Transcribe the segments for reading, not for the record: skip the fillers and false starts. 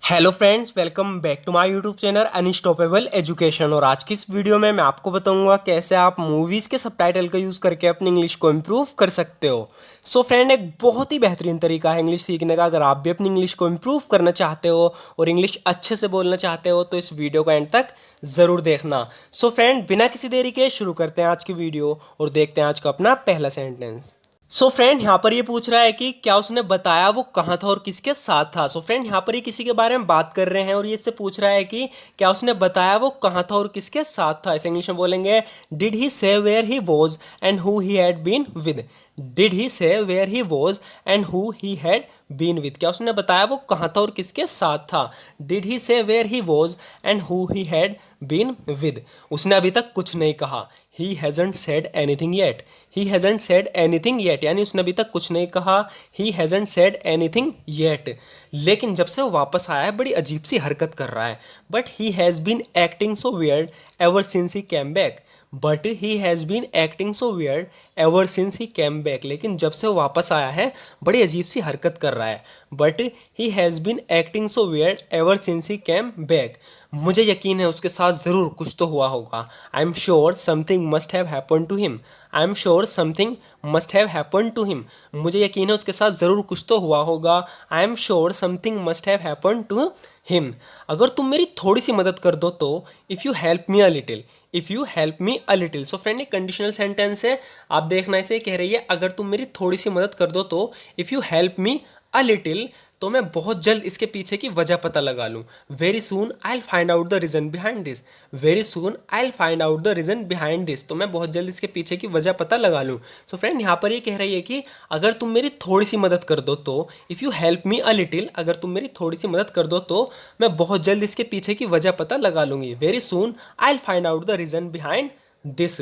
Hello friends, welcome back to my YouTube channel unstoppable education. और आज की इस वीडियो में मैं आपको बताऊंगा कैसे आप मूवीज़ के सबटाइटल का यूज़ करके अपनी इंग्लिश को इम्प्रूव कर सकते हो। सो फ्रेंड, एक बहुत ही बेहतरीन तरीका है इंग्लिश सीखने का। अगर आप भी अपनी इंग्लिश को इम्प्रूव करना चाहते हो और इंग्लिश अच्छे से बोलना चाहते हो तो इस वीडियो को एंड तक ज़रूर देखना। सो फ्रेंड, बिना किसी देरी के शुरू करते हैं आज की वीडियो और देखते हैं आज का अपना पहला सेंटेंस। सो फ्रेंड, यहाँ पर ये पूछ रहा है कि क्या उसने बताया वो कहाँ था और किसके साथ था। सो फ्रेंड, यहाँ पर ये किसी के बारे में बात कर रहे हैं और ये इससे पूछ रहा है कि क्या उसने बताया वो कहाँ था और किसके साथ था। इसे इंग्लिश में बोलेंगे, did he say where he was and who he had been with. Did he say where he was and who he had been with. क्या उसने बताया वो कहाँ था और किसके साथ था। Did he say where he was and who he had been with. उसने अभी तक कुछ नहीं कहा। He hasn't said anything yet. He hasn't said anything yet, यानी उसने अभी तक कुछ नहीं कहा। He hasn't said anything yet. लेकिन जब से वो वापस आया है बड़ी अजीब सी हरकत कर रहा है। But he has been acting so weird ever since he came back. But he has been acting so weird ever since he came back. लेकिन जब से वो वापस आया है बड़ी अजीब सी हरकत कर रहा है। But he has been acting so weird ever since he came back. मुझे यकीन है उसके साथ ज़रूर कुछ तो हुआ होगा। I am sure something must have happen to him. I am sure something must have happen to him. मुझे यकीन है उसके साथ ज़रूर कुछ तो हुआ होगा। I am sure something must have happen to him. अगर तुम मेरी थोड़ी सी मदद कर दो तो, if you help me a little. If you help me a little. So friend, एक कंडीशनल सेंटेंस है। आप देखना, इसे कह रही है अगर तुम मेरी थोड़ी सी मदद कर दो तो, if you help me a little, तो मैं बहुत जल्द इसके पीछे की वजह पता लगा लूँ। Very soon I will find out the reason behind this. Very soon I will find out the reason behind this. तो मैं बहुत जल्द इसके पीछे की वजह पता लगा लूँ। सो फ्रेंड, यहाँ पर ये कह रही है कि अगर तुम मेरी थोड़ी सी मदद कर दो तो, if you help me a little, अगर तुम मेरी थोड़ी सी मदद कर दो तो मैं बहुत जल्द इसके पीछे की वजह पता लगा लूँगी। Very soon I will find out the reason behind this.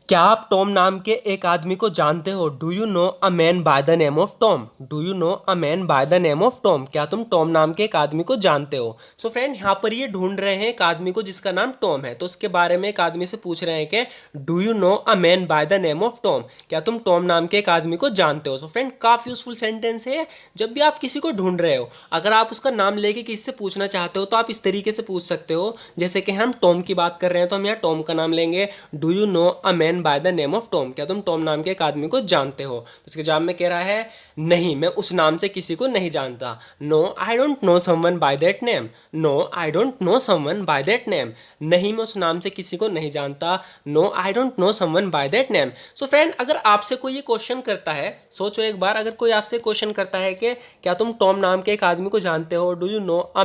क्या आप टॉम नाम के एक आदमी को जानते हो। Do you no a man by the name of Tom. Do you no a man by the name of Tom. क्या तुम टॉम नाम के एक आदमी को जानते हो। सो फ्रेंड, यहाँ पर ये ढूंढ रहे हैं एक आदमी को जिसका नाम टॉम है, तो उसके बारे में एक आदमी से पूछ रहे हैं कि do you no a man by the name of Tom. क्या तुम टॉम नाम के एक आदमी को जानते हो। सो फ्रेंड, काफ़ी यूजफुल सेंटेंस है। जब भी आप किसी को ढूंढ रहे हो, अगर आप उसका नाम लेके किसी से पूछना चाहते हो तो आप इस तरीके से पूछ सकते हो। जैसे कि हम टॉम की बात कर रहे हैं तो हम यहाँ टॉम का नाम लेंगे, do you no a man by the name of Tom. क्या तुम टॉम नाम के एक आदमी को जानते हो। तो इसके जवाब में कह रहा है, नहीं, मैं उस नाम से किसी को नहीं जानता। No I don't know someone by that name. No I don't know someone by that name. नहीं, मैं उस नाम से किसी को नहीं जानता। No I don't know someone by that name. So friend, अगर आपसे कोई ये क्वेश्चन करता है, सोचो एक बार, अगर कोई आपसे क्वेश्चन करता है कि क्या तुम टॉम नाम के एक आदमी को जानते हो, do you no a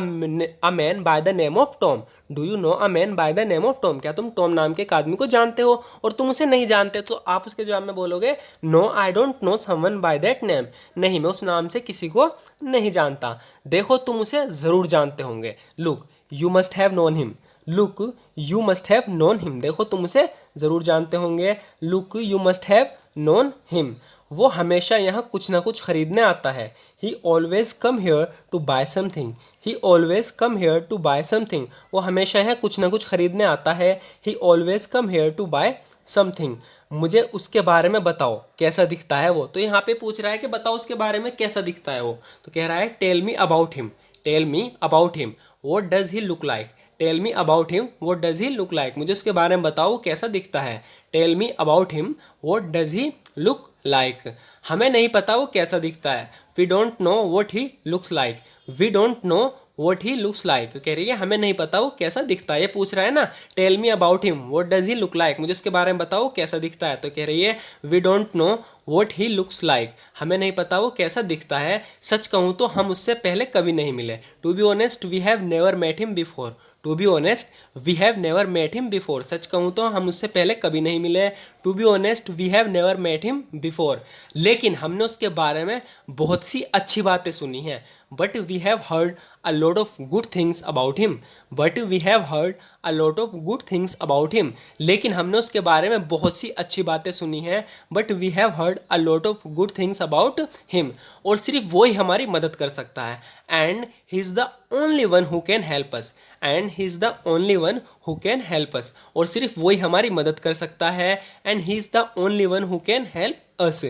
man by the name of Tom. Do you no a man by the name of Tom. क्या तुम टॉम नाम के एक आदमी को जानते हो और तुम उसे नहीं जानते, तो आप उसके जवाब में बोलोगे, no I don't know someone by that name. नहीं, मैं उस नाम से किसी को नहीं जानता। देखो, तुम उसे ज़रूर जानते होंगे। Look you must have known him. Look you must have known him. देखो, तुम उसे ज़रूर जानते होंगे। Look you must have known him. वो हमेशा यहाँ कुछ ना कुछ खरीदने आता है। He always come here to buy something. He always come here to buy something. वो हमेशा यहाँ कुछ ना कुछ खरीदने आता है। He always come here to buy something. मुझे उसके बारे में बताओ कैसा दिखता है वो। तो यहाँ पे पूछ रहा है कि बताओ उसके बारे में कैसा दिखता है वो। तो कह रहा है, tell me about him. Tell me about him. What does he look like. Tell me about him what does he look like. मुझे उसके बारे में बताओ वो कैसा दिखता है। Tell me about him what does he look like. हमें नहीं पता वो कैसा दिखता है। We don't know what he looks like. We don't know what he looks like. कह रही है हमें नहीं पता वो कैसा दिखता है। ये पूछ रहा है ना, tell me about him what does he look like. मुझे उसके बारे में बताओ कैसा दिखता है। तो कह रही है, we don't know what he looks like. हमें नहीं पता वो कैसा दिखता है। सच कहूँ तो हम उससे पहले कभी नहीं मिले। To be honest we have never met him before. To be honest we have never met him before. सच कहूँ तो हम उससे पहले कभी नहीं मिले। To be honest we have never met him before. लेकिन हमने उसके बारे में बहुत सी अच्छी बातें सुनी हैं। But we have heard a lot of good things about him. But we have heard a lot of good things about him. लेकिन हमने उसके बारे में बहुत सी अच्छी बातें सुनी हैं। But we have heard a lot of good things about him. और सिर्फ वो ही हमारी मदद कर सकता है। And he is the only one who can help us. And he is the only one who can help us. और सिर्फ वही हमारी मदद कर सकता है। And he is the only one who can help us.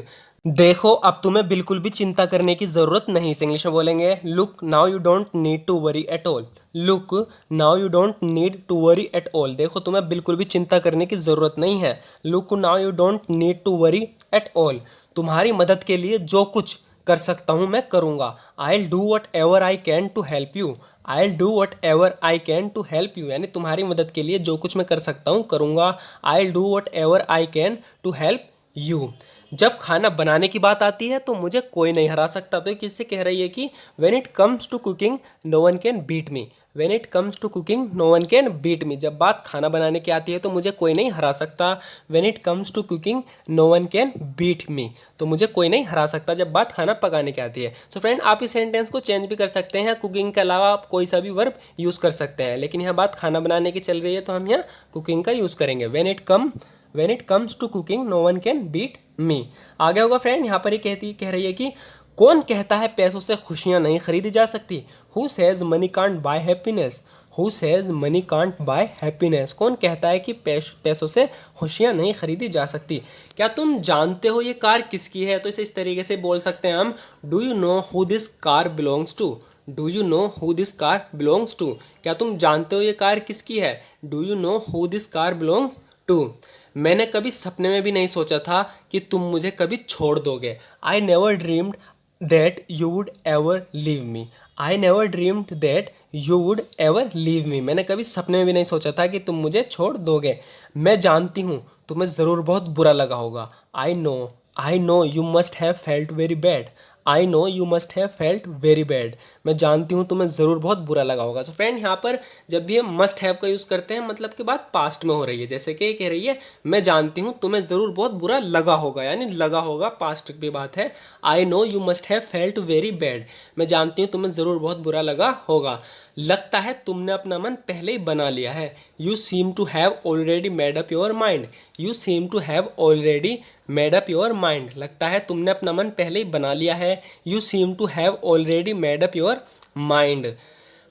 देखो अब तुम्हें बिल्कुल भी चिंता करने की ज़रूरत नहीं, इसे इंग्लिश में बोलेंगे look now you don't need to worry at all. Look now you don't need to worry at all. देखो तुम्हें बिल्कुल भी चिंता करने की ज़रूरत नहीं है। Look now you don't need to worry at all. तुम्हारी मदद के लिए जो कुछ कर सकता हूँ मैं करूँगा। I will do whatever I can to help you. I will do whatever I can to help you, यानी तुम्हारी मदद के लिए जो कुछ मैं कर सकता हूँ करूँगा। I will do whatever I can to help you. जब खाना बनाने की बात आती है तो मुझे कोई नहीं हरा सकता। तो ये किससे कह रही है कि when it comes to cooking no one can beat me. When it comes to cooking no one can beat me. जब बात खाना बनाने की आती है तो मुझे कोई नहीं हरा सकता। When it comes to cooking no one can beat me, तो मुझे कोई नहीं हरा सकता जब बात खाना पकाने की आती है। सो फ्रेंड, आप इस सेंटेंस को चेंज भी कर सकते हैं। कुकिंग के अलावा आप कोई सा भी वर्ब यूज़ कर सकते हैं, लेकिन यहाँ बात खाना बनाने की चल रही है तो हम यहाँ कुकिंग का यूज़ करेंगे। When it comes to cooking no one can beat me. आगे होगा फ्रेंड, यहाँ पर ही कह रही है कि कौन कहता है पैसों से खुशियाँ नहीं खरीदी जा सकती। Who says money can't buy happiness. Who says money can't buy happiness. कौन कहता है कि पैसों से खुशियाँ नहीं खरीदी जा सकती। क्या तुम जानते हो ये कार किसकी है? तो इसे इस तरीके से बोल सकते हैं हम, do you know who this car belongs to. Do you know who this car belongs to. क्या तुम जानते हो ये कार किसकी है? Do you know who this car belongs to. मैंने कभी सपने में भी नहीं सोचा था कि तुम मुझे कभी छोड़ दोगे। I never dreamed that you would ever leave me. I never dreamed that you would ever leave me. मैंने कभी सपने में भी नहीं सोचा था कि तुम मुझे छोड़ दोगे। मैं जानती हूँ तुम्हें ज़रूर बहुत बुरा लगा होगा। I know you must have felt very bad. I know you must have felt very bad. मैं जानती हूँ तुम्हें ज़रूर बहुत बुरा लगा होगा। तो फ्रेंड, यहाँ पर जब भी हम मस्ट हैव का यूज़ करते हैं मतलब कि बात पास्ट में हो रही है। जैसे कि कह रही है मैं जानती हूँ तुम्हें ज़रूर बहुत बुरा लगा होगा, यानी लगा होगा पास्ट की बात है। I know you must have felt very bad. मैं जानती हूँ तुम्हें ज़रूर बहुत बुरा लगा होगा। लगता है तुमने अपना मन पहले ही बना लिया है। You seem to have already made up your mind. You seem to have already made up your mind. लगता है तुमने अपना मन पहले ही बना लिया है। You seem to have already made up your mind.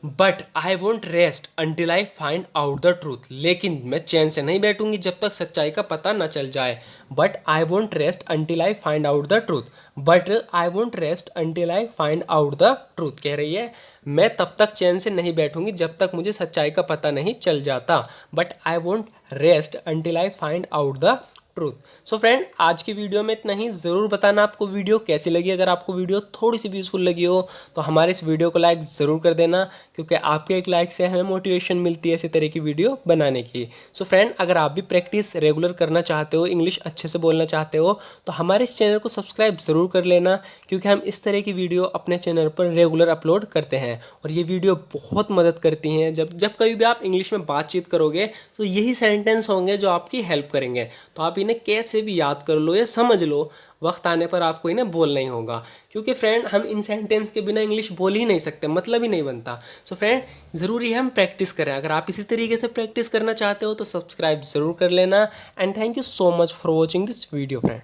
But I won't rest until I find out the truth. लेकिन मैं चैन से नहीं बैठूंगी जब तक सच्चाई का पता न चल जाए। But I won't rest until I find out the truth. But I won't rest until I find out the truth. कह रही है मैं तब तक चैन से नहीं बैठूंगी जब तक मुझे सच्चाई का पता नहीं चल जाता। But I won't rest until I find out the truth. So friend, आज की वीडियो में इतना ही। ज़रूर बताना आपको वीडियो कैसी लगी। अगर आपको वीडियो थोड़ी सी भी यूज़फुल लगी हो तो हमारे इस वीडियो को लाइक ज़रूर कर देना, क्योंकि आपके एक लाइक से हमें मोटिवेशन मिलती है इसी तरह की वीडियो बनाने की। सो फ्रेंड, अगर आप भी प्रैक्टिस रेगुलर करना चाहते हो, इंग्लिश अच्छे से बोलना चाहते हो, तो हमारे इस चैनल को सब्सक्राइब ज़रूर कर लेना, क्योंकि हम इस तरह की वीडियो अपने चैनल पर रेगुलर अपलोड करते हैं। और ये वीडियो बहुत मदद करती हैं। जब कभी भी आप इंग्लिश में बातचीत करोगे तो यही सेंटेंस होंगे जो आपकी हेल्प करेंगे। तो आप इन्हें कैसे भी याद कर लो या समझ लो, वक्त आने पर आपको इन्हें बोलना ही होगा। क्योंकि फ्रेंड, हम इन सेंटेंस के बिना इंग्लिश बोल ही नहीं सकते, मतलब ही नहीं बनता। सो फ्रेंड, ज़रूरी है हम प्रैक्टिस करें। अगर आप इसी तरीके से प्रैक्टिस करना चाहते हो तो सब्सक्राइब ज़रूर कर लेना। And thank you so much for watching this video friend.